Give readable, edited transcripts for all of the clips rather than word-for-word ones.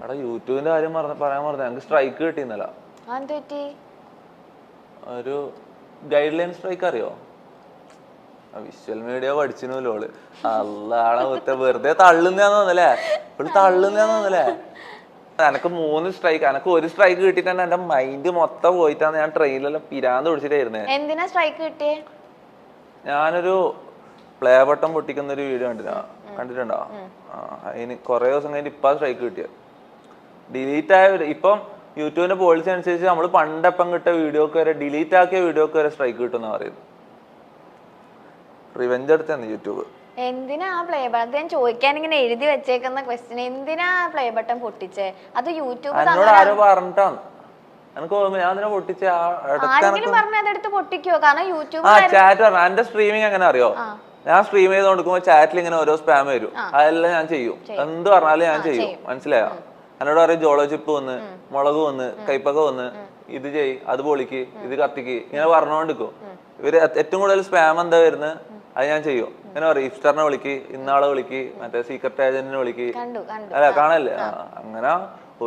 എടാ യൂട്യൂബിന്റെ കാര്യം പറയാൻ പറഞ്ഞ ഞങ്ങൾക്ക് സ്ട്രൈക്ക് കിട്ടിയെന്നല്ല. ഒരു ഗൈഡ് ലൈൻ സ്ട്രൈക്ക് അറിയോ? വിഷ്വൽ മീഡിയ പഠിച്ചിനല്ലോ ഓള്. അല്ലാണ വെറുതെ തള്ളുന്നതാന്ന് തോന്നല്ലേ, ഇവള് തള്ളുന്നതാന്ന് തോന്നല്ലേ. എനക്ക് 3 സ്ട്രൈക്ക്, എനക്ക് 1 സ്ട്രൈക്ക് കിട്ടിട്ട് തന്നെ എന്റെ മൈൻഡ് മൊത്തം പോയിട്ടാണ് ഞാൻ ട്രെയിനിലെല്ലാം പിരാന്ത് പിടിച്ചിട്ടായിരുന്നേ. എന്തിനാ സ്ട്രൈക്ക് കിട്ടിയേ? ഞാനൊരു പ്ലേ ബട്ടൺ പൊട്ടിക്കുന്ന ഒരു വീഡിയോ കണ്ടിട്ടുണ്ടോ? അതിന് കുറെ ദിവസം കഴിഞ്ഞിട്ട് ഇപ്പൊ സ്ട്രൈക്ക് കിട്ടിയ ഡിലീറ്റ് ആയ. ഇപ്പം യൂട്യൂബിന്റെ പോളിസി അനുസരിച്ച് നമ്മൾ പണ്ടെപ്പം കിട്ടിയ വീഡിയോക്ക് വരെ, ഡിലീറ്റ് ആക്കിയ വീഡിയോക്ക് വരെ സ്ട്രൈക്ക് കിട്ടുന്ന പറയുന്നു. റിവെഞ്ച് എടുത്താണ് യൂട്യൂബ്. എന്തിനാ പ്ലേ ബട്ടൺ ചോദിക്കാൻ ഇങ്ങനെ എഴുതി വെച്ചേക്കുന്ന ക്വസ്റ്റ്യൻ? എന്തിനാ പ്ലേ ബട്ടൺ പൊട്ടിച്ചേ? അത് യൂട്യൂബ് എന്നോട് ആരോ പറഞ്ഞിട്ടാണ് എനിക്ക് ഓർമ്മ. ഞാൻ അതിനെ പൊട്ടിച്ച അതെടുത്ത് പൊട്ടിക്കോ? കാരണം യൂട്യൂബ് ചാറ്റ് പറഞ്ഞു. എന്റെ സ്ട്രീമിങ് എങ്ങനെ അറിയോ? ഞാൻ സ്ട്രീം ചെയ്ത് കൊടുക്കുമ്പോ ചാറ്റിൽ ഇങ്ങനെ ഓരോ സ്പാം വരും. അതെല്ലാം ഞാൻ ചെയ്യും. എന്ത് പറഞ്ഞാലും ഞാൻ ചെയ്യും. മനസ്സിലായോ? എന്നോട് പറയും ജോളോ ചിപ്പ് വന്ന്, മുളക് വന്ന്, കൈപ്പക്ക വന്ന്, ഇത് ചെയ്, അത് പൊളിക്ക്, ഇത് കത്തിക്ക്, ഇങ്ങനെ പറഞ്ഞുകൊണ്ടിരിക്കും. ഇവര് ഏറ്റവും കൂടുതൽ സ്പാം എന്താ വരുന്നത് അത് ഞാൻ ചെയ്യും. ഇങ്ങനെ പറയും ഇഫ്റ്ററിനെ വിളിക്ക്, ഇന്നാളെ വിളിക്ക്, മറ്റേ സീക്രട്ട് ഏജന്റിനെ വിളിക്ക്. അല്ല കാണല്ലേ? അങ്ങനെ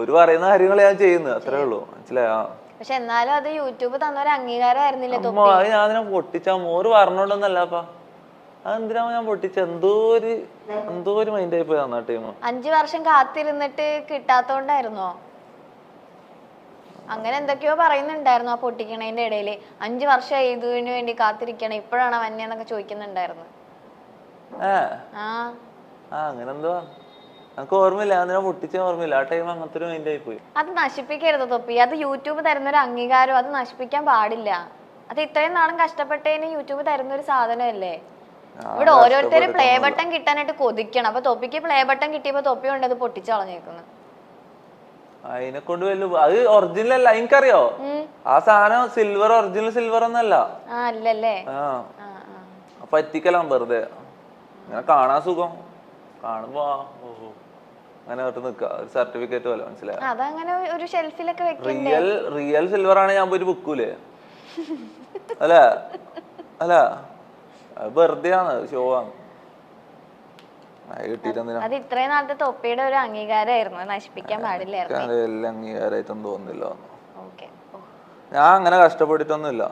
ഒരു പറയുന്ന കാര്യങ്ങൾ ഞാൻ ചെയ്യുന്നത്, അത്രേ ഉള്ളൂ. മനസ്സിലായോ? പക്ഷെ എന്നാലും അത് യൂട്യൂബ് തന്നൊരു അംഗീകാരമായിരുന്നില്ലേ? ഞാൻ അതിനെ പൊട്ടിച്ച മോര് പറഞ്ഞോണ്ടൊന്നല്ലപ്പാ. അതെന്തിനാ ഞാൻ പൊട്ടിച്ച? എന്തോ ഒരു മൈൻഡ് ആയി പോയി തന്നാ ടൈം. 5 വർഷം കാത്തിരുന്നിട്ട് കിട്ടാത്തോണ്ടായിരുന്നോ? അങ്ങനെ എന്തൊക്കെയോ പറയുന്നുണ്ടായിരുന്നു ആ പൊട്ടിക്കണേന്റെ ഇടയില്. 5 വർഷം ഇതിനു വേണ്ടി കാത്തിരിക്കണം, ഇപ്പോഴാണ് വന്നേന്നൊക്കെ ചോദിക്കുന്നുണ്ടായിരുന്നു. അങ്ങനെ എന്തോ എനിക്ക് ഓർമ്മയില്ല. അതിനെ പൊട്ടിച്ച ഓർമ്മയില്ല. ആ ടൈം അങ്ങനത്തെ ഒരു മൈൻഡ് ആയി പോയി. അത് നശിപ്പിക്കരുത് തൊപ്പി. അത് യൂട്യൂബ് തരുന്നൊരു അംഗീകാരം, അത് നശിപ്പിക്കാൻ പാടില്ല. അത് ഇത്രയും നാളും കഷ്ടപ്പെട്ടതിന് യൂട്യൂബ് തരുന്നൊരു സാധനമല്ലേ. ഇവിടെ ഓരോരുത്തരും പ്ലേ ബട്ടൺ കിട്ടാനായിട്ട് കൊതിക്കണം. അപ്പൊ തൊപ്പിക്ക് പ്ലേ ബട്ടൺ കിട്ടിയപ്പോ തൊപ്പി കൊണ്ട് അത് പൊട്ടിച്ചു കളഞ്ഞേക്കുന്നു. അതിനെ കൊണ്ട് അത് ഒറിജിനൽ അല്ല. എനിക്കറിയോ ആ സാധനം സിൽവർ, ഒറിജിനൽ സിൽവർ ഒന്നല്ല. അല്ലല്ലേ? പറ്റിക്കലാം വെറുതെ. ഇങ്ങനെ കാണാൻ സുഖം, കാണുമ്പോ അങ്ങനെ നിക്ക ഒരു സർട്ടിഫിക്കറ്റ് പോലെ. മനസ്സിലായോ? അതങ്ങനെ ഒരു ഷെൽഫിലൊക്കെ വെക്കണ്ടേ? റിയൽ സിൽവർ ആണ് ഞാൻ പോയിട്ട് ബുക്കൂലേ? അല്ല അല്ല വെറുതെ ആണ്, ഷോ ആണ്. അത് ഇത്രയും നാളത്തെ തൊപ്പിയുടെ ഒരു അംഗീകാരമായിരുന്നു, നശിപ്പിക്കാൻ പാടില്ലായിരുന്നു. എല്ലാം അംഗീകാരമായിട്ടൊന്നും തോന്നുന്നില്ല. ഞാൻ അങ്ങനെ കഷ്ടപ്പെട്ടിട്ടൊന്നുമില്ല.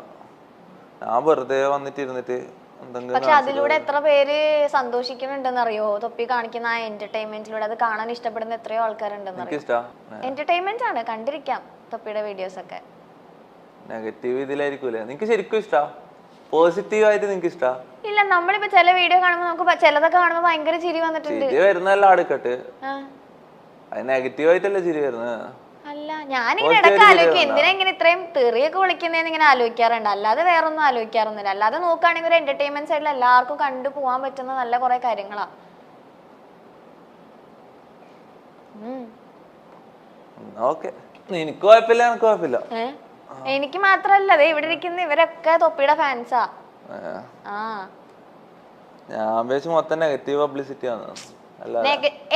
ഞാൻ വെറുതെ വന്നിട്ട് പക്ഷെ അതിലൂടെ എത്ര പേര് സന്തോഷിക്കുന്നുണ്ടെന്ന് അറിയോ? തൊപ്പി കാണിക്കുന്ന ആ എന്റർടൈൻമെന്റിലൂടെ അത് കാണാൻ ഇഷ്ടപ്പെടുന്ന എത്രയോ ആൾക്കാരുണ്ടെന്ന് അറിയോ? എന്റർടൈൻമെന്റ് ആണ്, കണ്ടിരിക്കാം തൊപ്പിയുടെ വീഡിയോസ് ഒക്കെ. നെഗറ്റീവ് ഇതിലായിരിക്കൂലേ? നിനക്ക് ശരിക്കും ഇഷ്ടാ? പോസിറ്റീവ് ആയിട്ട് നിനക്ക് ഇഷ്ടാ? ഇല്ല, നമ്മളിപ്പോ ചില വീഡിയോ കാണുമ്പോ നമുക്ക് ചിലതൊക്കെ കാണുമ്പോ ഭയങ്കര ചിരി വന്നിട്ടുണ്ട്. ചിരി വരുന്നല്ല അടുക്കട്ട്, അത് നെഗറ്റീവ് ആയിട്ടല്ലേ ചിരി വരുന്നത്? അല്ല, ഞാനിങ്ങനെ ഇടയ്ക്ക് ആലോചിക്കും എന്തിനാ ഇങ്ങനെ ഇത്രയും തെറിയൊക്കെ വിളിക്കുന്നതെന്ന് ഇങ്ങനെ ആലോചിക്കാറുണ്ട്. അല്ലാതെ വേറെ ഒന്നും ആലോചിക്കാറൊന്നുമില്ല. അല്ലാതെ നോക്കുകയാണെങ്കിൽ ഒരു എന്റർടൈൻമെന്റ് സൈഡിൽ എല്ലാവർക്കും കണ്ടു പോകാൻ പറ്റുന്ന നല്ല കുറെ കാര്യങ്ങളാ. എനിക്ക് കുഴപ്പമില്ല, എനിക്ക് കുഴപ്പമില്ല. എനിക്ക് മാത്രല്ല, അതെ ഇവിടെ ഇരിക്കുന്ന ഇവരൊക്കെ തൊപ്പിയുടെ ഫാൻസാ. ഞാൻ വെച്ച് മൊത്തം നെഗറ്റീവ് പബ്ലിസിറ്റി ആണ്.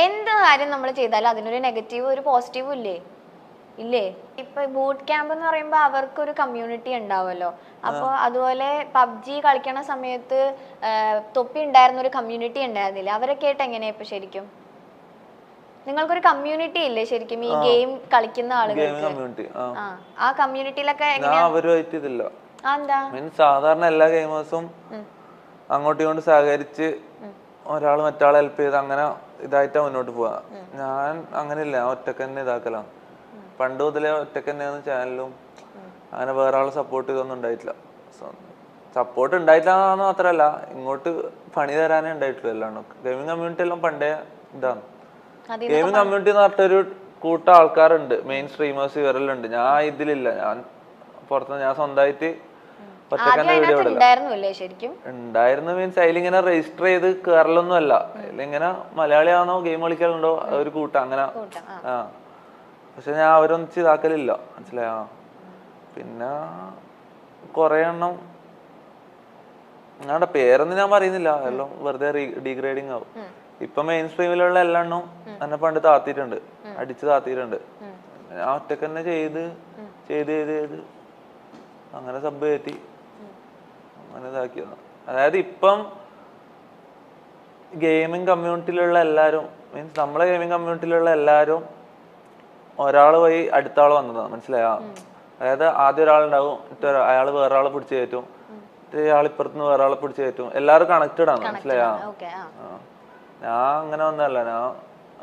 എന്ത് കാര്യം നമ്മൾ ചെയ്താലും അതിനൊരു നെഗറ്റീവ് ഒരു പോസിറ്റീവും ഇല്ലേ? ഇപ്പൊ ബൂട്ട് ക്യാമ്പ് എന്ന് പറയുമ്പോ അവർക്കൊരു കമ്മ്യൂണിറ്റി ഉണ്ടാവുമല്ലോ. അപ്പൊ അതുപോലെ പബ്ജി കളിക്കണ സമയത്ത് തൊപ്പി ഉണ്ടായിരുന്ന ഒരു കമ്മ്യൂണിറ്റി ഉണ്ടായിരുന്നില്ല? അവരൊക്കെ ആയിട്ട് എങ്ങനെയാ ഇപ്പൊ ശരിക്കും? നിങ്ങൾക്കൊരു കമ്മ്യൂണിറ്റി ഇല്ലേ ശരിക്കും ഈ ഗെയിം കളിക്കുന്ന ആളുകൾക്ക്? ആ കമ്മ്യൂണിറ്റിയിലൊക്കെ സാധാരണ എല്ലാ ഗെയിമേഴ്സും അങ്ങോട്ടും ഇങ്ങോട്ടും സഹകരിച്ച് ഒരാൾ മറ്റാളെ ഹെൽപ്പ് ചെയ്ത് അങ്ങനെ ഇതായിട്ടാ മുന്നോട്ട് പോവാ. ഞാൻ അങ്ങനെയില്ല, ഞാൻ ഒറ്റക്ക് തന്നെ ഇതാക്കലാണ്. പണ്ട് മുതലേ ഒറ്റക്ക് തന്നെയാണ് ചാനലും. അങ്ങനെ വേറെ ആളെ സപ്പോർട്ട് ചെയ്തൊന്നും ഉണ്ടായിട്ടില്ല. സപ്പോർട്ട് ഉണ്ടായിട്ടില്ലാന്ന് മാത്രല്ല, ഇങ്ങോട്ട് പണി തരാനേ ഉണ്ടായിട്ടുള്ളൂ. അല്ലാണ്ട് ഗെയിമിംഗ് കമ്മ്യൂണിറ്റി എല്ലാം പണ്ടേ ഇതാണ്. ഗെയിമിംഗ് കമ്മ്യൂണിറ്റി എന്ന് പറഞ്ഞിട്ടൊരു കൂട്ടം ആൾക്കാരുണ്ട്, മെയിൻ സ്ട്രീമേഴ്സ് ഇവരെല്ലാം ഉണ്ട്. ഞാൻ ഇതിലില്ല. ഞാൻ പുറത്തുനിന്ന് ഞാൻ സ്വന്തമായിട്ട് ഉണ്ടായിരുന്നു. മീൻസ് അതിലിങ്ങനെ രജിസ്റ്റർ ചെയ്ത് കേറലൊന്നും അല്ല. അതിലിങ്ങനെ മലയാളിയാണോ ഗെയിം കളിക്കലുണ്ടോ അതൊരു കൂട്ടം അങ്ങനെ. പക്ഷെ ഞാൻ അവരൊന്നിച്ച് ഇതാക്കലില്ല. മനസ്സിലായോ? പിന്നെ കൊറേ എണ്ണം, ഞങ്ങളുടെ പേരൊന്നും ഞാൻ പറയുന്നില്ല, എല്ലാം വെറുതെ ഡീഗ്രേഡിങ് ആവും. ഇപ്പൊ മെയിൻ സ്ട്രീമിലുള്ള എല്ലാ എണ്ണം എന്നെ പണ്ട് താത്തിയിട്ടുണ്ട്, അടിച്ച് താത്തിയിട്ടുണ്ട്. ഞാൻ ഒറ്റക്ക് തന്നെ ചെയ്ത് അങ്ങനെ സബ് കയറ്റി അങ്ങനെ ഇതാക്കിയതാണ്. അതായത് ഇപ്പം ഗെയിമിംഗ് കമ്മ്യൂണിറ്റിയിലുള്ള എല്ലാവരും, മീൻസ് നമ്മളെ ഗെയിമിംഗ് കമ്മ്യൂണിറ്റിയിലുള്ള എല്ലാവരും ഒരാള് പോയി അടുത്ത ആള് വന്നതാണ്, മനസ്സിലായോ? അതായത് ആദ്യം ഒരാളുണ്ടാവും, അയാൾ വേറെ ആളെ പിടിച്ചു കയറ്റും, ഇയാൾ ഇപ്പുറത്തുനിന്ന് വേറെ ആളെ പിടിച്ചു കയറ്റും, എല്ലാവരും കണക്റ്റഡ് ആണ്, മനസ്സിലായോ? ഞാൻ അങ്ങനെ ഒന്നല്ല, ഞാൻ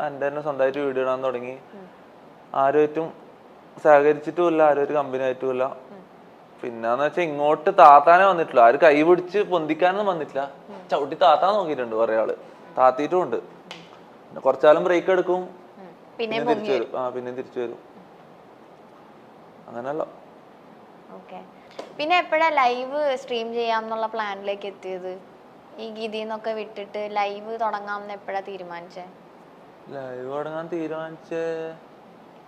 എൻ്റെ തന്നെ സ്വന്തമായിട്ട് വീഡിയോ ഇടാൻ തുടങ്ങി. ആരുമായിട്ടും സഹകരിച്ചിട്ടുമില്ല, ആരും കമ്പനി ആയിട്ടുമില്ല. പിന്നെന്ന് വെച്ചാൽ ഇങ്ങോട്ട് താത്താനേ വന്നിട്ടില്ല, ആര് കൈ പിടിച്ച് പൊന്തിക്കാനൊന്നും വന്നിട്ടില്ല, ചവിട്ടി താത്താൻ നോക്കിയിട്ടുണ്ട് കുറെ ആള്, താത്തിയിട്ടും ഉണ്ട്. പിന്നെ കുറച്ചാലും ബ്രേക്ക് എടുക്കും, പിന്നെ തിരിച്ചു വരും. പിന്നെ തിരിച്ചു വരും, അങ്ങനല്ല. പിന്നെ എപ്പോഴാ ലൈവ് സ്ട്രീം ചെയ്യാന്നുള്ള പ്ലാനിലേക്ക് എത്തിയത്? ഈ ഗീതിന്നൊക്കെ വിട്ടിട്ട് ലൈവ് തുടങ്ങാമെന്ന് എപ്പോഴാ തീരുമാനിച്ചേ? ലൈവ് തുടങ്ങാൻ തീരുമാനിച്ചേ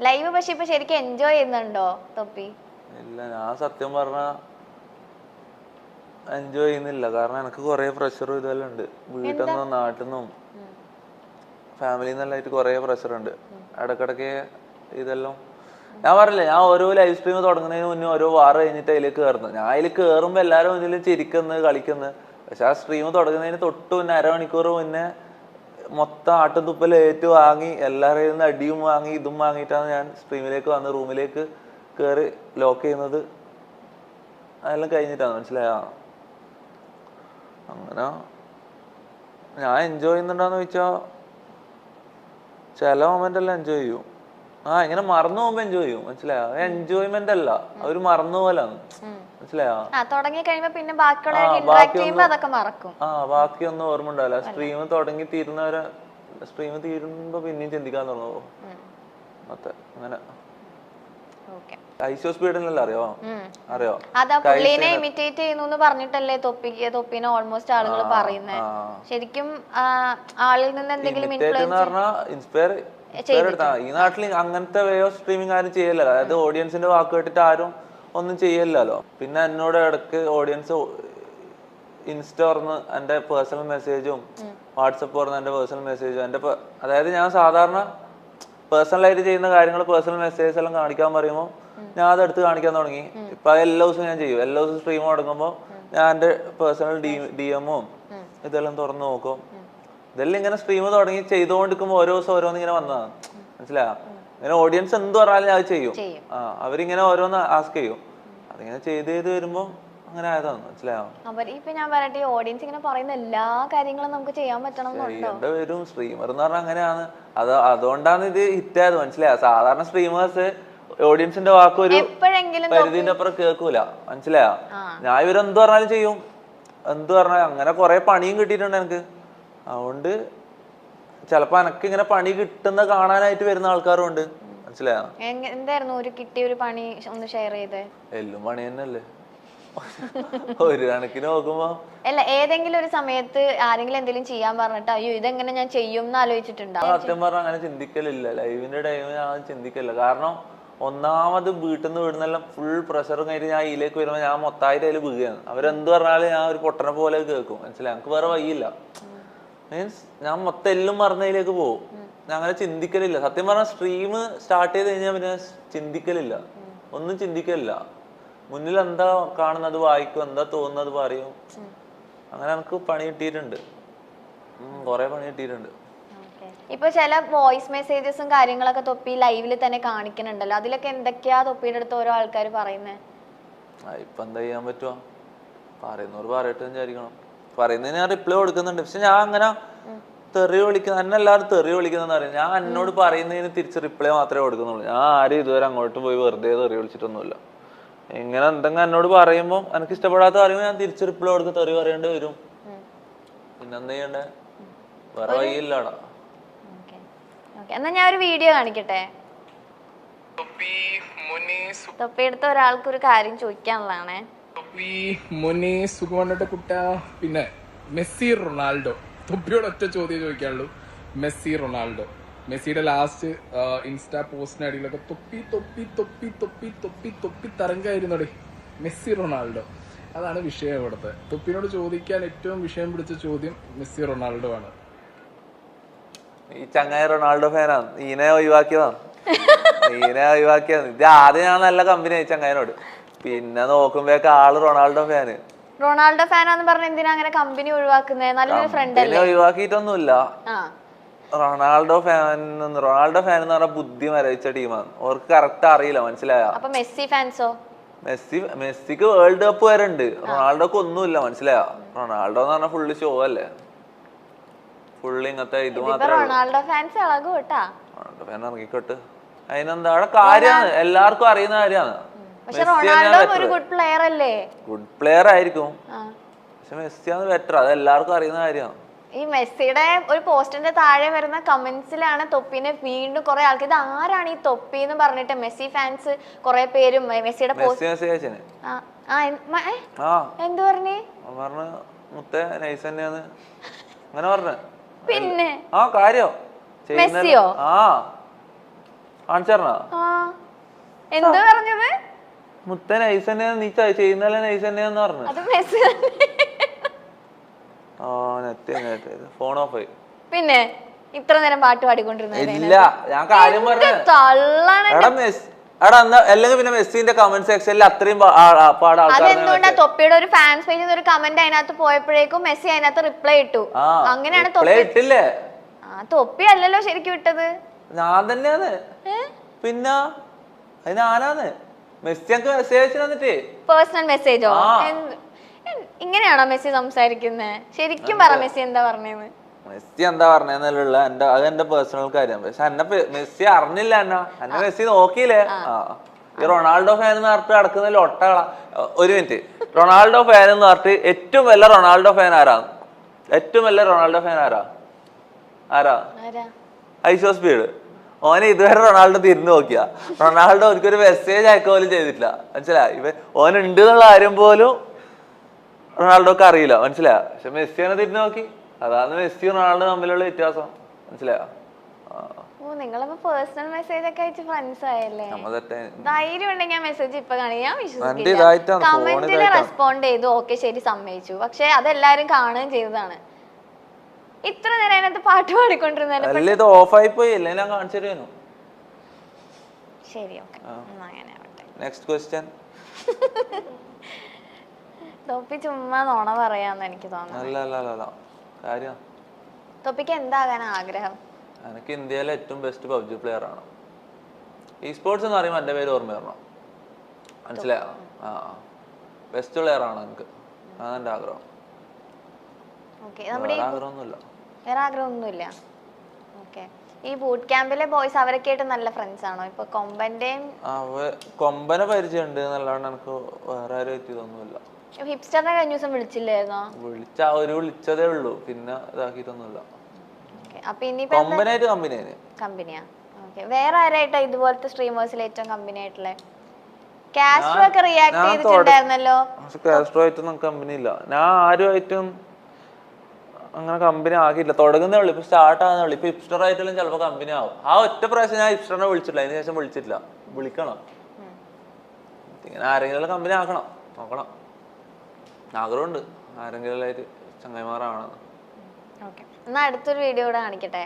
ലൈവ് പക്ഷെ ഇപ്പൊ ശരിക്കും എൻജോയ് ചെയ്യുന്നുണ്ടോ തൊപ്പി? ഇല്ല, ഞാൻ സത്യം പറഞ്ഞ എൻജോയ് ചെയ്യുന്നില്ല. കാരണം എനിക്ക് കുറെ പ്രഷറും ഇതെല്ലാം ഉണ്ട്, വീട്ടിൽ നിന്നും നാട്ടിൽ നിന്നും ഫാമിലിയിൽ നിന്നെല്ലായിട്ട് കുറെ പ്രഷർ ഉണ്ട്. ഇടക്കിടക്ക് ഇതെല്ലാം ഞാൻ പറഞ്ഞില്ലേ, ഞാൻ ഓരോ ലൈവ് സ്ട്രീം തുടങ്ങുന്നതിന് മുന്നേ ഓരോ വാർ കഴിഞ്ഞിട്ട് അതിലേക്ക് കയറുന്നത്. ഞാൻ അതിൽ കയറുമ്പോൾ എല്ലാവരും ഇതിൽ ചിരിക്കുന്നത് കളിക്കുന്നത്. പക്ഷെ ആ സ്ട്രീം തുടങ്ങുന്നതിന് തൊട്ട് മുന്നേ അരമണിക്കൂർ മുന്നേ മൊത്തം ആട്ടും തുപ്പൽ ഏറ്റു വാങ്ങി, എല്ലാവരുടെ നിന്ന് അടിയും വാങ്ങി ഇതും വാങ്ങിയിട്ടാണ് ഞാൻ സ്ട്രീമിലേക്ക് വന്ന് റൂമിലേക്ക് കയറി ലോക്ക് ചെയ്യുന്നത്. അതെല്ലാം കഴിഞ്ഞിട്ടാണ്, മനസ്സിലായോ? അങ്ങനെ ഞാൻ എൻജോയ് ചെയ്യുന്നുണ്ടോന്ന് ചോദിച്ചാൽ ചില മൊമെന്റ് എല്ലാം എൻജോയ് ചെയ്യും. ഇങ്ങനെ മറന്നു പോകുമ്പോ എൻജോയ് ചെയ്യും, മനസ്സിലായോ? എൻജോയ്മെന്റ് അല്ല, അവര് മറന്നു പോലാണ്, മനസ്സിലായോ? പിന്നെ ബാക്കിയൊന്നും ഓർമ്മ ഉണ്ടാവില്ല. സ്ട്രീം തുടങ്ങി തീരുന്നവരെ, സ്ട്രീം തീരുമ്പോ പിന്നെയും ചിന്തിക്കാൻ തുടങ്ങുമോ മൊത്തം അങ്ങനെ. ഐശോ സ്പീഡിനല്ല അറിയോ? അറിയോ? ഇമിറ്റേറ്റ് ചെയ്യുന്നു പറഞ്ഞിട്ടല്ലേ തൊപ്പിനെ ഓൾമോസ്റ്റ് ആളുകൾ പറയുന്നത്. ശരിക്കും ആളിൽ നിന്ന് എന്തെങ്കിലും ഇൻസ്പയർ ഈ നാട്ടിൽ അങ്ങനത്തെ വേ ഓഫ് സ്ട്രീമിംഗ് ആരും ചെയ്യല്ലോ. അതായത് ഓഡിയൻസിന്റെ വാക്ക് കേട്ടിട്ട് ആരും ഒന്നും ചെയ്യല്ലോ. പിന്നെ എന്നോട് ഇടക്ക് ഓഡിയൻസ് ഇൻസ്റ്റ തുറന്ന് എന്റെ പേഴ്സണൽ മെസ്സേജും വാട്സപ്പ് തുറന്ന് എന്റെ പേഴ്സണൽ മെസ്സേജും അതായത് ഞാൻ സാധാരണ പേഴ്സണലായിട്ട് ചെയ്യുന്ന കാര്യങ്ങൾ പേഴ്സണൽ മെസ്സേജസ് എല്ലാം കാണിക്കാൻ പറയുമ്പോൾ ഞാൻ അതെടുത്ത് കാണിക്കാൻ തുടങ്ങി. ഇപ്പൊ എല്ലാ ദിവസവും ഞാൻ ചെയ്യും. എല്ലാ ദിവസവും സ്ട്രീം തുടങ്ങുമ്പോൾ ഞാൻ എന്റെ പേഴ്സണൽ DM-ഉം ഇതെല്ലാം തുറന്നു നോക്കും. ഇതെല്ലാം ഇങ്ങനെ സ്ട്രീം തുടങ്ങി ചെയ്തുകൊണ്ടിരിക്കുമ്പോൾ ഓരോ ദിവസം ഓരോന്ന് ഇങ്ങനെ വന്നതാണ്, മനസ്സിലായോ? ഇങ്ങനെ ഓഡിയൻസ് എന്ത് പറഞ്ഞാലും അത് ചെയ്യും. അവരിങ്ങനെ ഓരോന്ന് ആസ്ക് ചെയ്യും. അതിങ്ങനെ ചെയ്ത് വരുമ്പോ അങ്ങനെ ആയതാണ്, മനസ്സിലായോ? ഇപ്പൊ ഞാൻ പറയട്ടെ, ഓഡിയൻസ് ഇങ്ങനെ പറയുന്ന എല്ലാ കാര്യങ്ങളും നമുക്ക് ചെയ്യാൻ പറ്റണം വരും. സ്ട്രീമർ എന്ന് പറഞ്ഞാൽ അങ്ങനെയാണ്. അതുകൊണ്ടാണ് ഇത് ഹിറ്റ് ആയത്, മനസ്സിലായോ? സാധാരണ സ്ട്രീമേഴ്സ് ഓഡിയൻസിന്റെ വാക്ക് ഒരു പരിധിന്റെ അപ്പുറം കേൾക്കൂല, മനസ്സിലായോ? ഞാൻ ഇവരെന്ത് പറഞ്ഞാലും ചെയ്യും, എന്ത് പറഞ്ഞാലും. അങ്ങനെ കുറെ പണിയും കിട്ടിയിട്ടുണ്ട് എനിക്ക്. അതുകൊണ്ട് ചിലപ്പോ എനക്ക് ഇങ്ങനെ പണി കിട്ടുന്ന കാണാനായിട്ട് വരുന്ന ആൾക്കാരും ഉണ്ട്, മനസ്സിലായോ? എന്തായിരുന്നു ഒരു കിട്ടിയ ഒരു പണി ഒന്ന് ഷെയർ ചെയ്തേ? എല്ലാം പണി തന്നെയല്ലേ ഒരു കണക്കിന് നോക്കുമ്പോ. അല്ല, ഏതെങ്കിലും ഒരു സമയത്ത് ആരെങ്കിലും എന്തെങ്കിലും ചെയ്യാൻ പറഞ്ഞിട്ട് അയ്യോ ഇതെങ്ങനെ ഞാൻ ചെയ്യും എന്ന് ആലോചിച്ചിട്ടുണ്ടോ? സത്യം പറഞ്ഞാൽ അങ്ങനെ ചിന്തിക്കലില്ല. ലൈവിന്റെ ടൈമിൽ ഞാൻ ചിന്തിക്കലില്ല. കാരണം ഒന്നാമത് വീട്ടിൽ നിന്ന് വീടുന്നെല്ലാം ഫുൾ പ്രഷറും കഴിഞ്ഞിട്ട് ഞാൻ ഇതിലേക്ക് വരുമ്പോൾ ഞാൻ മൊത്തമായിട്ട് അതിൽ വീഴുകയാണ്. അവരെന്ത് പറഞ്ഞാലും ഞാൻ ഒരു പൊട്ടനെ പോലെ കേൾക്കും, മനസ്സിലായി? എനിക്ക് വേറെ വഴിയില്ല. മീൻസ് ഞാൻ മൊത്തം എല്ലാം മറന്നതിലേക്ക് പോകും. ഞാൻ അങ്ങനെ ചിന്തിക്കലില്ല. സത്യം പറഞ്ഞാൽ സ്ട്രീം സ്റ്റാർട്ട് ചെയ്ത് കഴിഞ്ഞാൽ പിന്നെ ചിന്തിക്കലില്ല, ഒന്നും ചിന്തിക്കലില്ല. മുന്നിൽ എന്താ കാണുന്നത് വായിക്കും, എന്താ തോന്നുന്നത് പറയും. അങ്ങനെ എനിക്ക് പണി കിട്ടിയിട്ടുണ്ട്, കുറെ പണി കിട്ടിയിട്ടുണ്ട്. ഇപ്പൊ ചില വോയിസ് മെസ്സേജസും കാര്യങ്ങളൊക്കെ തൊപ്പി ലൈവിൽ തന്നെ കാണിക്കുന്നുണ്ടല്ലോ, അതിലൊക്കെ എന്തൊക്കെയാ തൊപ്പിയുടെ അടുത്ത് ഓരോ ആൾക്കാർ പറയുന്നത്? ഇപ്പൊ എന്താ ചെയ്യാൻ പറ്റുക? പറയുന്നവർ പറയട്ടെ വിചാരിക്കണം. പറയുന്നതിന് ഞാൻ റിപ്ലൈ കൊടുക്കുന്നുണ്ട്. പക്ഷെ ഞാൻ അങ്ങനെ തെറി വിളിക്കുന്ന എന്നെ എല്ലാവരും തെറി വിളിക്കുന്നതെന്ന് പറയും. ഞാൻ എന്നോട് പറയുന്നതിന് തിരിച്ച് റിപ്ലൈ മാത്രമേ കൊടുക്കുന്നുള്ളൂ. ഞാൻ ആരും ഇതുവരെ അങ്ങോട്ടും പോയി വെറുതെ തെറി വിളിച്ചിട്ടൊന്നുമില്ല. ഇങ്ങനെ എന്തെങ്കിലും എന്നോട് പറയുമ്പോൾ എനിക്ക് ഇഷ്ടപ്പെടാത്ത പറയുമ്പോൾ ഞാൻ തിരിച്ച് റിപ്ലൈ കൊടുത്ത് തെറി പറയേണ്ടി വരും. പിന്നെന്താ ചെയ്യണ്ടേ? വേറെ വഴിയില്ലടാ. എന്നാ ഞാൻ ഒരു വീഡിയോ കാണിക്കട്ടെ. തൊപ്പിയെടുത്ത ഒരാൾക്ക് ഒരു കാര്യം ചോദിക്കാനുള്ളതാണേ. പിന്നെ മെസ്സി റൊണാൾഡോ, തൊപ്പിയോട് ഒറ്റ ചോദ്യം ചോദിക്കാനുള്ളൂ. മെസ്സി റൊണാൾഡോ, മെസ്സിയുടെ ലാസ്റ്റ് ഇൻസ്റ്റാ പോസ്റ്റിന് അടിയിലൊക്കെ തൊപ്പി തൊപ്പി തൊപ്പി തൊപ്പി തൊപ്പി തൊപ്പി തരംഗമായിരുന്നോടെ. മെസ്സി റൊണാൾഡോ, അതാണ് വിഷയം ഇവിടുത്തെ. തൊപ്പിനോട് ചോദിക്കാൻ ഏറ്റവും വിഷയം പിടിച്ച ചോദ്യം മെസ്സി റൊണാൾഡോ ആണ്. ഈ ചങ്ങായി റൊണാൾഡോ ഫാനാണ്, ഈനെ ഒഴിവാക്കിയതാണ്. ഇത് ആദ്യം ഞാൻ നല്ല കമ്പനി ആയി ചങ്ങായിനോട്, പിന്നെ നോക്കുമ്പോഴേക്ക് ആള് റൊണാൾഡോ ഫാന്. റൊണാൾഡോ ഫാനാന്ന് പറഞ്ഞ എന്തിനാ അങ്ങനെ കമ്പനി ഒഴിവാക്കുന്നത്? നല്ലൊരു ഫ്രണ്ട് അല്ലേ? ഒഴിവാക്കിയിട്ടൊന്നുമില്ല. റൊണാൾഡോ ഫാൻ എന്ന് പറഞ്ഞാൽ ബുദ്ധി മരവിച്ച ടീമാണ്. അവർക്ക് കറക്റ്റ് അറിയില്ല, മനസ്സിലായ? അപ്പൊ മെസ്സി ഫാൻസോ? മെസ്സിക്ക് വേൾഡ് കപ്പ് വരെ ഉണ്ട്, റൊണാൾഡോക്ക് ഒന്നുമില്ല, മനസ്സിലായ? റൊണാൾഡോ എന്ന് പറഞ്ഞാൽ ഫുള്ള് ഷോ അല്ലേ, ഫുള്ള് ഇങ്ങനത്തെ ഇത് മാത്രമേ. റൊണാൾഡോ ഫാൻസ് ഇളകും കേട്ടാ. റൊണാൾഡോ ഫാൻ ഇറങ്ങിക്കോട്ട്, അതിനെന്താ അവിടെ കാര്യമാണ്, എല്ലാവർക്കും അറിയുന്ന കാര്യമാണ്. പക്ഷെ റൊണാൾഡോ ഒരു ഗുഡ് പ്ലെയർ അല്ലേ? ഗുഡ് പ്ലെയർ ആയിരിക്കും, പക്ഷെ മെസ്സിയാണ് ബെറ്റർ, അത് എല്ലാവർക്കും അറിയുന്ന കാര്യമാണ്. ഈ മെസ്സിയുടെ ഒരു പോസ്റ്റിന്റെ താഴെ വരുന്ന കമന്റ്സിലാണ് തൊപ്പിനെ വീണ്ടും കുറെ ആൾക്ക് ഇത് ആരാണ് ഈ തൊപ്പി എന്ന് പറഞ്ഞിട്ട് മെസ്സി ഫാൻസ് കുറെ പേരും മെസ്സിയുടെ എന്ത് പറഞ്ഞു മുത്തേ നൈസ് തന്നെയാന്ന് അങ്ങനെ പറഞ്ഞു. പിന്നെ ആ കാര്യം മെസ്സിയോ കാണിച്ചറിഞ്ഞ എന്ത് പറഞ്ഞത്? മുത്തേ നൈസ് തന്നെയാന്ന്, നീ ചെയ്യുന്നല്ലേ നൈസ് തന്നെയാന്ന് പറഞ്ഞു. അത് മെസ്സി ഫോൺ ഓഫ് ആയി. പിന്നെ ഇത്ര നേരം പാട്ട് പാടിക്കൊണ്ടിരുന്നില്ല, ഞാൻ കാര്യം പറഞ്ഞു. അല്ലെങ്കിൽ പിന്നെ മെസ്സിന്റെ കമന്റ് സെക്ഷനിൽ അത്രയും അതെന്തുകൊണ്ടാ തൊപ്പിയുടെ ഒരു ഫാൻസ് പേജിൽ ഒരു കമന്റ് അതിനകത്ത് പോയപ്പോഴേക്കും മെസ്സി അതിനകത്ത് റിപ്ലൈ ഇട്ടു. അങ്ങനെയാണ് ഇട്ടില്ലേ? തൊപ്പി അല്ലല്ലോ ശരിക്കും ഇട്ടത്, ഞാൻ തന്നെയാണ്. പിന്നെ അത് ഞാനാണ്. മെസ്സി എനിക്ക് മെസ്സേജ് തന്നിട്ടേ പേഴ്സണൽ മെസ്സേജോ? ഇങ്ങനെയാണോ മെസ്സി സംസാരിക്കുന്നത്? ശരിക്കും പറ മെസ്സി എന്താ പറഞ്ഞേന്ന്. മെസ്സി എന്താ പറഞ്ഞെന്നുള്ള അത് എന്റെ പേഴ്സണൽ കാര്യം. പക്ഷെ എന്നെ മെസ്സി അറിഞ്ഞില്ല, എന്നെ മെസ്സി നോക്കിയില്ലേ. ഈ റൊണാൾഡോ ഫാൻ എന്ന് പറഞ്ഞിട്ട് നടക്കുന്ന ലൊട്ടകളാ. ഒരു മിനിറ്റ്, റൊണാൾഡോ ഫാൻ എന്ന് പറഞ്ഞിട്ട് ഏറ്റവും വലിയ റൊണാൾഡോ ഫാൻ ആരാ? ഏറ്റവും വലിയ റൊണാൾഡോ ഫാൻ ആരാ? ഐഷോ സ്പീഡ്. ഓനെ ഇതുവരെ റൊണാൾഡോ തിരിഞ്ഞു നോക്കിയാ, റൊണാൾഡോ ഒരിക്കൊരു മെസ്സേജ് അയക്കുക പോലും ചെയ്തിട്ടില്ല, മനസ്സിലായി? ഓനുണ്ട് എന്നുള്ള കാര്യം പോലും റൊണാൾഡോക്ക് അറിയില്ല, മനസ്സിലായോ? പക്ഷെ മെസ്സിനെ തിരിഞ്ഞു നോക്കി, അതാണ് മെസ്സി റൊണാൾഡോ തമ്മിലുള്ള വ്യത്യാസം, മനസ്സിലായോ? നിങ്ങളിപ്പോ പേഴ്സണൽ മെസ്സേജ് ഒക്കെ അയച്ച് ഫ്രണ്ട്സ് ആയല്ലേ? ധൈര്യം ഉണ്ടെങ്കിൽ ഞാൻ മെസ്സേജ് ഇപ്പൊ കാണും, ഞാൻ വിശ്വസിക്കില്ല. കമന്റില് റെസ്പോണ്ട് ചെയ്തു, ഓക്കെ ശരി സമ്മതിച്ചു, പക്ഷെ അതെല്ലാരും കാണുകയും ചെയ്തതാണ്. ഇത്ര നേരം അതിനകത്ത് പാട്ട് പാടിക്കൊണ്ടിരുന്നത് ഓഫായി പോയി, അല്ലേ? ഞാൻ കാണിച്ചു തരുന്നു. ശരി, ഓക്കെ, അങ്ങനെ ആവട്ടെ. Next question. തൊപ്പി ചുമ്മാ നോണ പറയാന്ന് എനിക്ക് തോന്നുന്നു. തൊപ്പിക്ക് എന്താകാൻ ആഗ്രഹം? എനിക്ക് ഇന്ത്യയിലെ ഏറ്റവും ബെസ്റ്റ് പബ്ജി പ്ലെയർ ആണ്. ഈ സ്പോർട്സ് എന്ന് പറയുമ്പോൾ എന്റെ പേര് ഓർമ്മ വരണം, മനസ്സിലായോ? ബെസ്റ്റ് പ്ലെയർ ആണ് എനിക്ക്, അതാണ് എന്റെ ആഗ്രഹം. വേറെ ആഗ്രഹമൊന്നുമില്ല. ഓക്കെ, ഈ ബൂട്ട് ക്യാമ്പിലെ ബോയ്സ് അവരൊക്കെ ആയിട്ട് നല്ല ഫ്രണ്ട്സ് ആണോ? ഇപ്പൊ കൊമ്പനെ പരിചയമുണ്ട് എന്നല്ലാണ്ട് എനിക്ക് വേറെ ആരും ഇതൊന്നുമില്ല. ഹിപ്സ്റ്ററിനെ കഴിഞ്ഞ ദിവസം വിളിച്ചില്ലായിരുന്നോ? വിളിച്ചതേ ഉള്ളൂ, പിന്നെ ഇതാക്കിയിട്ടൊന്നുമില്ല. കൊമ്പനായിട്ട് കമ്പനിയാ? വേറെ ആരായിട്ടാ ഇതുപോലത്തെ സ്ട്രീമേഴ്സിൽ ഏറ്റവും കമ്പനി ആയിട്ടുള്ള? കാസ്ട്രോ ഒക്കെ റിയാക്ട് ചെയ്തിട്ടുണ്ടായിരുന്നല്ലോ. കാസ്ട്രോ ആയിട്ടൊന്നും കമ്പനി ഇല്ല, ഞാൻ ആരുമായിട്ടും അങ്ങനെ കമ്പനി ആക്കിയില്ല. തുടങ്ങുന്നേ ഉള്ളു, ഇപ്പൊ സ്റ്റാർട്ട് ആകുന്നേ ഉള്ളു. ഇപ്പൊ ഹിപ്സ്റ്റർ ആയിട്ടെല്ലാം ചിലപ്പോ കമ്പനി ആവും. ആ ഒറ്റ പ്രാവശ്യം ഞാൻ ഹിപ്സ്റ്ററിനെ വിളിച്ചിട്ടില്ല, അതിന് ശേഷം വിളിച്ചിട്ടില്ല. വിളിക്കണം, ഇങ്ങനെ ആരെങ്കിലും കമ്പനി ആക്കണം, നോക്കണം. ആഗ്രഹമുണ്ട് ആരെങ്കിലും ആയിട്ട് ചങ്ങായിമാരാണ്. എന്നാ അടുത്തൊരു വീഡിയോ കൂടെ കാണിക്കട്ടെ.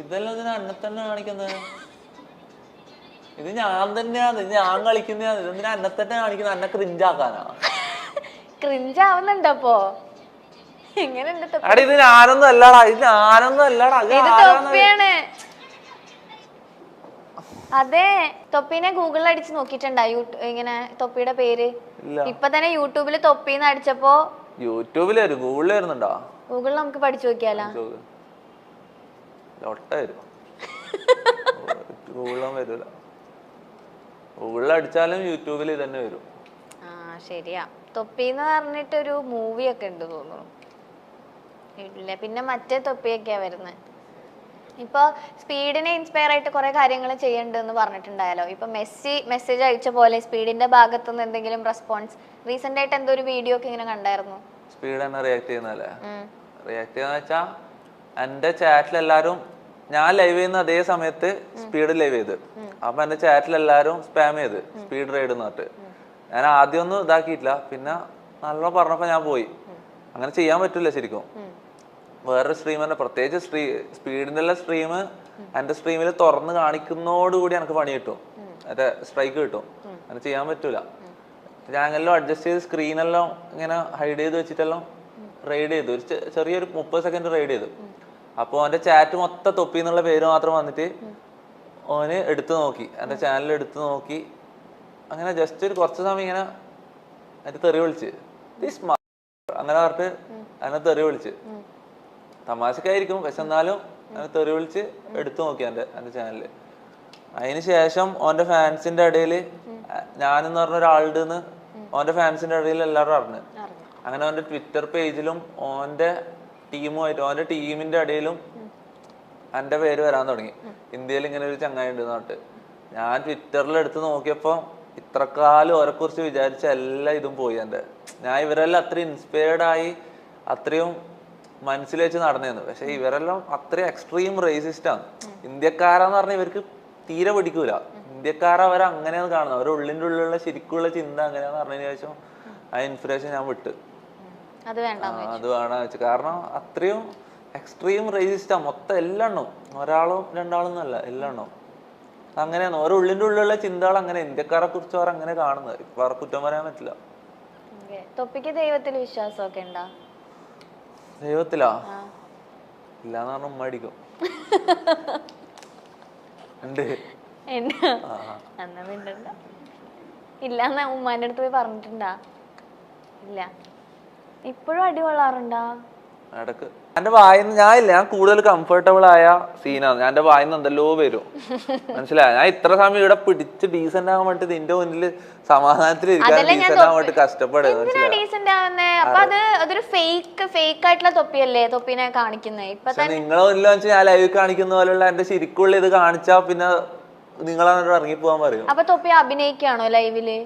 ഇതെല്ലാം ഇതിന് അന്നെ തന്നെ കാണിക്കുന്നത്. ഇത് ഞാൻ തന്നെയാണ്, ഇത് ഞാൻ കളിക്കുന്നതാണ്. ഇതെന്തിനാ അന്നെ തന്നെ കാണിക്കുന്നത്? അന്നെ ക്രിഞ്ചാക്കാനാ? ക്രിഞ്ചാവുന്നുണ്ടപ്പോ? എങ്ങനെയുണ്ട്? ഇത് ഞാനൊന്നും അല്ലാടാ, ഇത് ഞാനൊന്നും അല്ലാടാ, അതെ. തൊപ്പിനെ ഗൂഗിളിൽ അടിച്ച് നോക്കിട്ടുണ്ടാ ഇങ്ങനെ തൊപ്പിയുടെ പേര്? ഇപ്പൊ തന്നെ യൂട്യൂബില് തൊപ്പിന്ന് അടിച്ചപ്പോ യൂട്യൂബിൽ ഗൂഗിളിൽ വരുന്നുണ്ടോ? ഗൂഗിളിൽ നമുക്ക് പഠിച്ചു നോക്കിയാലോ? വരൂല, ഗൂഗിളിൽ അടിച്ചാലും യൂട്യൂബിൽ തന്നെ വരും. ശരിയാ. തൊപ്പിന്ന് പറഞ്ഞിട്ടൊരു മൂവി ഒക്കെ ഉണ്ട് തോന്നുന്നു. ഇല്ല, പിന്നെ മറ്റേ തൊപ്പിയൊക്കെയാ വരുന്നത്. ഇപ്പൊ സ്പീഡിനെ ഇൻസ്പയർ ആയിട്ട് കുറെ കാര്യങ്ങൾ ചെയ്യണ്ടെന്ന് പറഞ്ഞിട്ടുണ്ടായാലോ. ഇപ്പൊ മെസ്സി മെസ്സേജ് അയച്ച പോലെ സ്പീഡിന്റെ ഭാഗത്തുനിന്ന് എന്തെങ്കിലും റെസ്പോൺസ് റീസെന്റ് ആയിട്ട് എന്തോ ഒരു വീഡിയോ ഒക്കെ ഇങ്ങനെ കണ്ടായിരുന്നു. സ്പീഡ് തന്നെ റിയാക്ട് ചെയ്യുന്നല്ലേ? റിയാക്ട് ചെയ്യുന്ന വെച്ചാ എന്റെ ചാറ്റിൽ എല്ലാരും, ഞാൻ ലൈവ് ചെയ്യുന്ന അതേ സമയത്ത് സ്പീഡ് ലൈവ് ചെയ്ത്, അപ്പൊ എന്റെ ചാറ്റിൽ എല്ലാരും സ്പാം ചെയ്ത് സ്പീഡ് റൈഡ് എന്നിട്ട്. ഞാൻ ആദ്യം ഒന്നും ഇതാക്കിയിട്ടില്ല, പിന്നെ നല്ല പറഞ്ഞപ്പോ ഞാൻ പോയി. അങ്ങനെ ചെയ്യാൻ പറ്റില്ല ശരിക്കും. വേറൊരു സ്ട്രീമറിന്റെ പ്രത്യേകിച്ച് സ്പീഡിന്റെ സ്ട്രീം എന്റെ സ്ട്രീമിൽ തുറന്ന് കാണിക്കുന്നതോടുകൂടി എനിക്ക് പണി കിട്ടും, മറ്റേ സ്ട്രൈക്ക് കിട്ടും. അങ്ങനെ ചെയ്യാൻ പറ്റൂല. ഞാൻ എല്ലാം അഡ്ജസ്റ്റ് ചെയ്ത് സ്ക്രീനെല്ലാം ഇങ്ങനെ ഹൈഡ് ചെയ്ത് വെച്ചിട്ടെല്ലാം റെയ്ഡ് ചെയ്തു, ഒരു ചെറിയൊരു 30 സെക്കൻഡ് റെയ്ഡ് ചെയ്തു. അപ്പോൾ അവൻ്റെ ചാറ്റ് മൊത്തം തൊപ്പി എന്നുള്ള പേര് മാത്രം വന്നിട്ട് ഓന് എടുത്തു നോക്കി, എൻ്റെ ചാനൽ എടുത്തു നോക്കി. അങ്ങനെ ജസ്റ്റ് ഒരു കുറച്ച് സമയം ഇങ്ങനെ അതിന് തെറി വിളിച്ച് അങ്ങനെ പറഞ്ഞിട്ട് അതിനെ തെറി വിളിച്ച്, തമാശക്കായിരിക്കും പക്ഷെ എന്നാലും അതിനെ തെറി വിളിച്ച് എടുത്തു നോക്കി എൻ്റെ ചാനലിൽ. അതിന് ശേഷം ഓൻ്റെ ഫാൻസിന്റെ ഇടയിൽ ഞാനെന്ന് പറഞ്ഞ ഒരാളുടെ ഓൻ്റെ ഫാൻസിന്റെ ഇടയിൽ എല്ലാവരും അറിഞ്ഞു. അങ്ങനെ ഓൻ്റെ ട്വിറ്റർ പേജിലും ഓൻ്റെ ടീമുമായിട്ട് ഓൻ്റെ ടീമിന്റെ ഇടയിലും എൻ്റെ പേര് വരാൻ തുടങ്ങി. ഇന്ത്യയിൽ ഇങ്ങനെ ഒരു ചങ്ങായി ഉണ്ട് എന്നിട്ട് ഞാൻ ട്വിറ്ററിൽ എടുത്ത് നോക്കിയപ്പോൾ ഇത്രക്കാലം ഓരെ കുറിച്ച് വിചാരിച്ച എല്ലാ ഇതും പോയി. ഞാൻ ഇവരെല്ലാം അത്രയും ഇൻസ്പയർഡ് ആയി അത്രയും മനസ്സിൽ വെച്ച് നടന്നിരുന്നു. പക്ഷെ ഇവരെല്ലാം അത്രയും എക്സ്ട്രീം റേസിസ്റ്റ് ആണ്. ഇന്ത്യക്കാരാന്ന് പറഞ്ഞാൽ ഇവർക്ക് തീരെ പിടിക്കൂല. ഇന്ത്യക്കാരെ അവരങ്ങനെയാണ് കാണുന്നത്, അവരുടെ ഉള്ളിൻ്റെ ഉള്ളിലുള്ള ശരിക്കുള്ള ചിന്ത അങ്ങനെയാന്ന് പറഞ്ഞതിന് ശേഷം ആ ഇൻസ്പിറേഷൻ ഞാൻ വിട്ട് അത് വേണം വെച്ചു. കാരണം അത്രയും എക്സ്ട്രീം റേസിസ്റ്റാ മൊത്തം എല്ലെണ്ണം, ഒരാളും രണ്ടാളും എന്നല്ല എല്ലെണ്ണം അങ്ങനെയാണ്. ഓരോ ഉള്ളിൻ്റെ ഉള്ളിലുള്ള ചിന്തകൾ അങ്ങനെ ഇന്ത്യക്കാരെ കുറിച്ച് അവർ അങ്ങനെ കാണുന്നത്. ഇപ്പൊ അവർക്ക് കുറ്റം പറയാൻ പറ്റില്ല. തൊപ്പിക്ക് ദൈവത്തിൽ വിശ്വാസമൊക്കെ ഉണ്ടോ? ദൈവത്തിലാ ഇല്ലാന്ന് പറഞ്ഞ ഉമ്മ അടിക്കും. ഉണ്ട് ഇല്ലാന്ന് ഉമ്മാന്റെ അടുത്ത് പോയി പറഞ്ഞിട്ടുണ്ടാ? ഇല്ല. ഇപ്പോഴും അടി കൊള്ളാറുണ്ടാ? ഇടക്ക് എന്റെ വായിന്ന് ഞാൻ കൂടുതൽ കംഫർട്ടബിൾ ആയ സീനാണ്. ഞാൻ എന്റെ വായിന്ന് എന്തെല്ലോ വരും, മനസ്സിലായ? ഞാൻ ഇത്ര സമയം ഇവിടെ പിടിച്ച് ഡീസന്റ് ആകാൻ വേണ്ടി നിന്റെ മുന്നിൽ സമാധാനത്തിൽ ഇരിക്കാൻ ഡീസന്റ് ആവാൻ വേണ്ടി കഷ്ടപ്പെടുക. നിങ്ങളെ മുന്നിൽ വെച്ചാൽ ഞാൻ ലൈവ് കാണിക്കുന്ന പോലുള്ള എന്റെ ശരിക്കുള്ള ഇത് കാണിച്ചാ പിന്നെ നിങ്ങളാണ് ഇറങ്ങി പോകാൻ പറയും. അപ്പൊ തൊപ്പി അഭിനയിക്കാണോ ലൈവില്?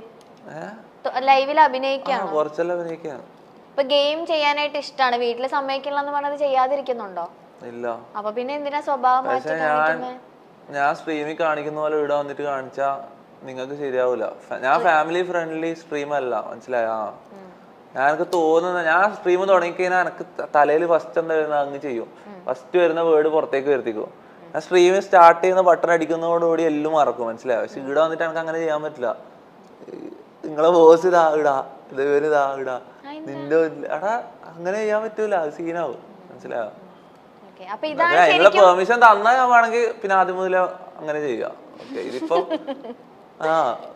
ലൈവിൽ അഭിനയിക്കാണോ? കുറച്ചെല്ലാം അഭിനയിക്കാണ്. ഇപ്പൊ ഗെയിം ചെയ്യാനായിട്ട് ഇഷ്ടമാണ്, വീട്ടില് സമ്മതിക്കില്ലെന്ന് പറഞ്ഞത് ചെയ്യാതിരിക്കുന്നുണ്ടോ? ഇല്ല. അപ്പൊ പിന്നെ എന്തിനാ സ്വഭാവം മാറ്റി കാണിക്കുന്നത്? ഞാൻ സ്ട്രീമിൽ കാണിക്കുന്ന പോലെ ഇവിടെ വന്നിട്ട് കാണിച്ചാ നിങ്ങൾക്ക് ശരിയാവൂല. ഞാൻ ഫാമിലി ഫ്രണ്ട്ലി സ്ട്രീം അല്ല, മനസ്സിലായോ? ഞാനക്ക് തോന്നുന്ന ഞാൻ സ്ട്രീം തുടങ്ങിക്കഴിഞ്ഞാൽ എനിക്ക് തലയിൽ ഫസ്റ്റ് എന്താ വരുന്നത് അങ്ങ് ചെയ്യും. ഫസ്റ്റ് വരുന്ന വേർഡ് പുറത്തേക്ക് വരുത്തിക്കും. ഞാൻ സ്ട്രീം സ്റ്റാർട്ട് ചെയ്യുന്ന ബട്ടൺ അടിക്കുന്നതോടുകൂടി എല്ലാം മറക്കും, മനസ്സിലായോ? പക്ഷെ ഇവിടെ വന്നിട്ട് എനിക്ക് അങ്ങനെ ചെയ്യാൻ പറ്റില്ല. നിങ്ങളെ ബോസ് ഇതാ ഇടാ, ഇതാ ഇടാ, നിന്റെ എടാ അങ്ങനെ ചെയ്യാൻ പറ്റൂല, അത് സീനാവും, മനസ്സിലായോ? അതിനുള്ള പെർമിഷൻ തന്നാ ഞാൻ വേണമെങ്കിൽ പിന്നെ ആദ്യം മുതൽ അങ്ങനെ ചെയ്യാം. ഇതിപ്പോ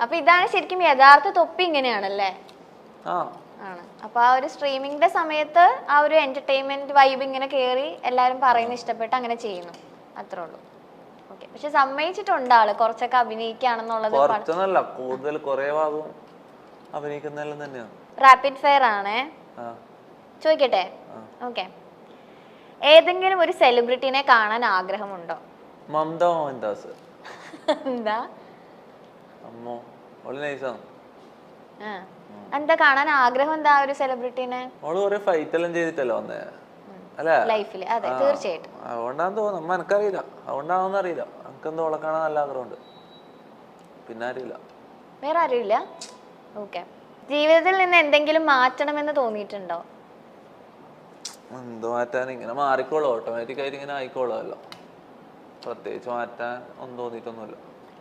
അപ്പൊ ഇതാണ് ശരിക്കും യഥാർത്ഥ തൊപ്പി ഇങ്ങനെയാണല്ലേ? ആണ്. അപ്പൊ ആ ഒരു സ്ട്രീമിംഗിന്റെ സമയത്ത് ആ ഒരു എന്റർടൈൻമെന്റ് വൈബ് ഇങ്ങനെ കേറി എല്ലാരും പറയുന്ന ഇഷ്ടപ്പെട്ട് അങ്ങനെ ചെയ്യുന്നു, അത്രേ ഉള്ളൂ. ഓക്കെ. പക്ഷെ സമ്മതിച്ചിട്ടുണ്ട് ആള് കുറച്ചൊക്കെ അഭിനയിക്കുകയാണെന്നുള്ളത്. കുറച്ചൊന്നല്ല, കൂടുതൽ കുറെ ഭാഗവും അഭിനയിക്കുന്നതെല്ലാം തന്നെയാണ്. റാപ്പിഡ് ഫയർ ആണേ, ചോദിക്കട്ടെ? ഓക്കെ. ഏതെങ്കിലും ഒരു സെലിബ്രിറ്റിനെ കാണാൻ ആഗ്രഹമുണ്ടോ? മമത മോഹൻദാസ്. എന്താ? അമ്മോ ഓള് നൈസാണ്. എന്താ കാണാൻ ആഗ്രഹം? എന്താ ഒരു സെലിബ്രിറ്റിനെ? ഓള് കുറെ ഫൈറ്റ് എല്ലാം ചെയ്തിട്ടല്ലോ വന്നേ അല്ലേ ലൈഫില്? അതെ, തീർച്ചയായിട്ടും. അതുകൊണ്ടാന്ന് തോന്നുന്നു, അമ്മ എനിക്കറിയില്ല, അതുകൊണ്ടാണെന്ന് അറിയില്ല. എനിക്കെന്തോ ഓളെ കാണാൻ നല്ല ആഗ്രഹമുണ്ട്, പിന്നെ അറിയില്ല. വേറെ ആരുമില്ല? ഓക്കെ. ജീവിതത്തിൽ നിന്ന് എന്തെങ്കിലും മാറ്റണമെന്ന് തോന്നിയിട്ടുണ്ടോ? എന്തോ മാറ്റാൻ, ഇങ്ങനെ മാറിക്കോളൂ, ഓട്ടോമാറ്റിക് ആയിട്ട് ഇങ്ങനെ ആയിക്കോളാമല്ലോ. പ്രത്യേകിച്ച് മാറ്റാൻ ഒന്നും തോന്നിയിട്ടൊന്നുമില്ല.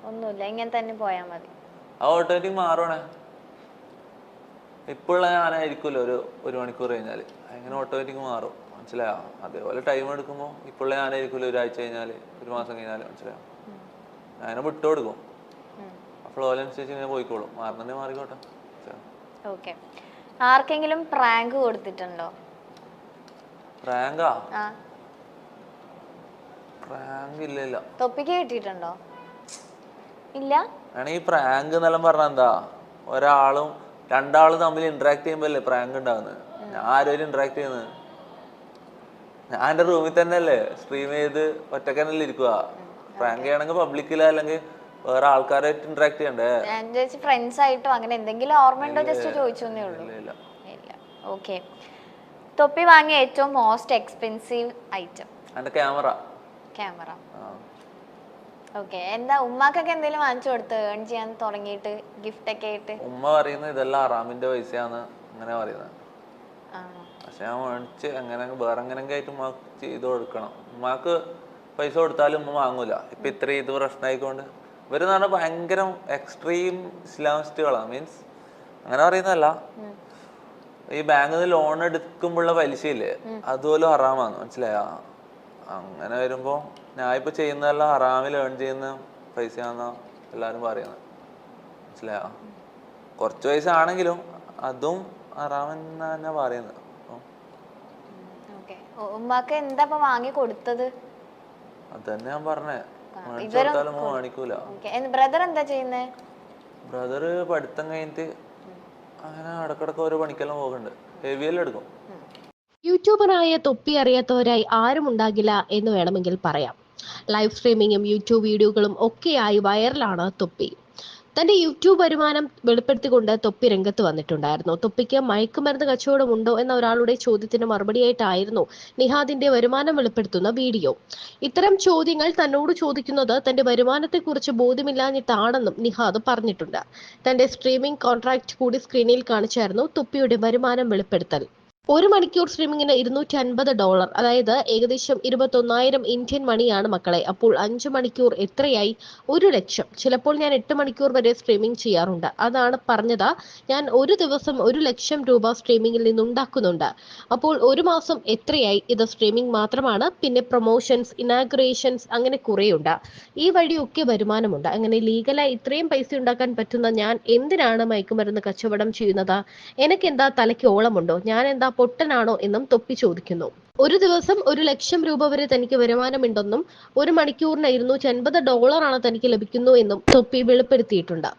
ഒന്നുമില്ല, ഇങ്ങനെ തന്നെ പോയാൽ മതി. ആ ഓട്ടോമാറ്റിക് മാറണേ. ഇപ്പോഴുള്ള ഞാനായിരിക്കുമല്ലോ ഒരു മണിക്കൂർ കഴിഞ്ഞാല്, അങ്ങനെ ഓട്ടോമാറ്റിക് മാറും, മനസ്സിലായോ? അതേപോലെ ടൈം എടുക്കുമ്പോൾ ഇപ്പോഴുള്ള ഞാനായിരിക്കുമല്ലോ ഒരാഴ്ച കഴിഞ്ഞാല്, ഒരു മാസം കഴിഞ്ഞാല്, മനസ്സിലായോ? ഞാനെ വിട്ടു കൊടുക്കും, അപ്പോൾ ഓലനുസരിച്ച് ഇങ്ങനെ പോയിക്കോളും. മാറുന്നെ മാറിക്കോട്ടെ. ഓക്കെ. ആർക്കെങ്കിലും പ്രാങ്ക് കൊടുത്തിട്ടുണ്ടോ? പ്രാങ്കാ? പ്രാങ്ക് ഇല്ല. തൊപ്പിക്ക് കിട്ടിയിട്ടുണ്ടോ? ഇല്ല. ഈ പ്രാങ്ക് എന്നെല്ലാം പറഞ്ഞാൽ എന്താ, ഒരാളും രണ്ടാളും തമ്മിൽ ഇന്ററാക്ട് ചെയ്യുമ്പോഴല്ലേ പ്രാങ്ക് ഉണ്ടാവുന്നത്. ഞാൻ ആരും ഇന്ററാക്ട് ചെയ്യുന്നത്, ഞാൻ എന്റെ റൂമിൽ തന്നെ അല്ലേ സ്ട്രീം ചെയ്ത് ഒറ്റക്കനല്ലേ ഇരിക്കുക. പ്രാങ്ക് ചെയ്യണമെങ്കിൽ പബ്ലിക്കില അല്ലെങ്കിൽ വേറെ ആൾക്കാരായിട്ട് ഇന്ററാക്ട് ചെയ്യണ്ടേ? ഫ്രണ്ട്സ് ആയിട്ടോ അങ്ങനെ എന്തെങ്കിലും ഓർമ്മയുണ്ടോ? ജസ്റ്റ് ചോദിച്ചേ ഉള്ളൂ. ഇല്ല. ഓക്കെ. തൊപ്പി വാങ്ങിയ ഏറ്റവും മോസ്റ്റ് എക്സ്പെൻസീവ് ഐറ്റം? എന്റെ ക്യാമറ. ഓക്കെ. എന്താ ഉമ്മാക്കൊക്കെ എന്തെങ്കിലും വാങ്ങിച്ചു കൊടുത്ത് ഏൺ ചെയ്യാൻ തുടങ്ങിയിട്ട് ഗിഫ്റ്റ് ഒക്കെ ആയിട്ട്? ഉമ്മ പറയുന്നത് ഇതെല്ലാം അറാമിന്റെ പൈസയാണ് അങ്ങനെ പറയുന്നത്. പക്ഷെ ഞാൻ മേടിച്ച് എങ്ങനെ വേറെ എങ്ങനെയൊക്കെ ആയിട്ട് ഉമ്മാക്ക് ചെയ്ത് കൊടുക്കണം. ഉമ്മാക്ക് പൈസ കൊടുത്താലും ഉമ്മ വാങ്ങൂല. ഇപ്പൊ ഇത്രയും ഇത് പ്രശ്നമായിക്കൊണ്ട് ഇവരെന്ന് പറഞ്ഞാൽ ഭയങ്കര എക്സ്ട്രീം ഇസ്ലാമിസ്റ്റുകളാണ്. മീൻസ് അങ്ങനെ പറയുന്നതല്ല, ഈ ബാങ്കിൽ നിന്ന് ലോൺ എടുക്കുമ്പോഴുള്ള പലിശയില്ലേ അതുപോലും ഹറാമാണ്, മനസ്സിലായോ? അങ്ങനെ വരുമ്പോ ഞാൻ ഇപ്പൊ ചെയ്യുന്നതെല്ലാം ഹറാമിൽ ഏൺ ചെയ്യുന്ന പൈസയാണെന്നാ എല്ലാരും പറയുന്നത്, മനസ്സിലായോ? കുറച്ച് പൈസ ആണെങ്കിലും അതും ഹറാമെന്നാ ഞാൻ പറയുന്നത്. ഉമ്മാക്ക് എന്താ വാങ്ങി കൊടുത്തത്? അതന്നെ ഞാൻ പറഞ്ഞേ, മേടിച്ചാലും മേടിക്കൂല. ബ്രദർ എന്താ ചെയ്യുന്നേ? ബ്രദർ പഠിത്തം കഴിഞ്ഞിട്ട് അങ്ങനെ ഇടക്കിടക്ക് ഓരോ പണിക്കെല്ലാം പോകുന്നുണ്ട്, ഹെവിയെല്ലാം എടുക്കും. യൂട്യൂബറായ തൊപ്പി അറിയാത്തവരായി ആരും ഉണ്ടാകില്ല എന്ന് വേണമെങ്കിൽ പറയാം. ലൈവ് സ്ട്രീമിങ്ങും യൂട്യൂബ് വീഡിയോകളും ഒക്കെയായി വൈറലാണ് തൊപ്പി. തന്റെ യൂട്യൂബ് വരുമാനം വെളിപ്പെടുത്തിക്കൊണ്ട് തൊപ്പി രംഗത്ത് വന്നിട്ടുണ്ടായിരുന്നു. തൊപ്പിക്ക് മയക്കുമരുന്ന് കച്ചവടമുണ്ടോ എന്ന ഒരാളുടെ ചോദ്യത്തിന് മറുപടിയായിട്ടായിരുന്നു നിഹാദിന്റെ വരുമാനം വെളിപ്പെടുത്തുന്ന വീഡിയോ. ഇത്തരം ചോദ്യങ്ങൾ തന്നോട് ചോദിക്കുന്നത് തന്റെ വരുമാനത്തെക്കുറിച്ച് ബോധ്യമില്ലാഞ്ഞിട്ടാണെന്നും നിഹാദ് പറഞ്ഞിട്ടുണ്ട്. തന്റെ സ്ട്രീമിംഗ് കോൺട്രാക്ട് കൂടി സ്ക്രീനിൽ കാണിച്ചായിരുന്നു തൊപ്പിയുടെ വരുമാനം വെളിപ്പെടുത്തൽ. 1 മണിക്കൂർ സ്ട്രീമിങ്ങിന് $250, അതായത് ഏകദേശം 21,000 ഇന്ത്യൻ മണിയാണ് മക്കളെ. അപ്പോൾ 5 മണിക്കൂർ എത്രയായി? 1 ലക്ഷം. ചിലപ്പോൾ ഞാൻ 8 മണിക്കൂർ വരെ സ്ട്രീമിംഗ് ചെയ്യാറുണ്ട്. അതാണ് പറഞ്ഞത്. ഞാൻ ഒരു ദിവസം 1 ലക്ഷം രൂപ സ്ട്രീമിംഗിൽ നിന്നുണ്ടാക്കുന്നുണ്ട്. അപ്പോൾ ഒരു മാസം എത്രയായി? ഇത് സ്ട്രീമിംഗ് മാത്രമാണ്. പിന്നെ പ്രൊമോഷൻസ്, ഇനാഗുറേഷൻസ്, അങ്ങനെ കുറേയുണ്ട്. ഈ വഴിയൊക്കെ വരുമാനമുണ്ട്. അങ്ങനെ ലീഗലായി ഇത്രയും പൈസ ഉണ്ടാക്കാൻ പറ്റുന്ന ഞാൻ എന്തിനാണ് മയക്കുമരുന്ന് കച്ചവടം ചെയ്യുന്നത്? എനിക്കെന്താ തലയ്ക്ക് ഓളമുണ്ടോ? ഞാൻ എന്താ പൊട്ടനാണോ എന്നും തൊപ്പി ചോദിക്കുന്നു. ഒരു ദിവസം 1 ലക്ഷം രൂപ വരെ തനിക്ക് വരുമാനമുണ്ടെന്നും 1 മണിക്കൂറിന് $250 തനിക്ക് ലഭിക്കുന്നു എന്നും തൊപ്പി വെളിപ്പെടുത്തിയിട്ടുണ്ട്.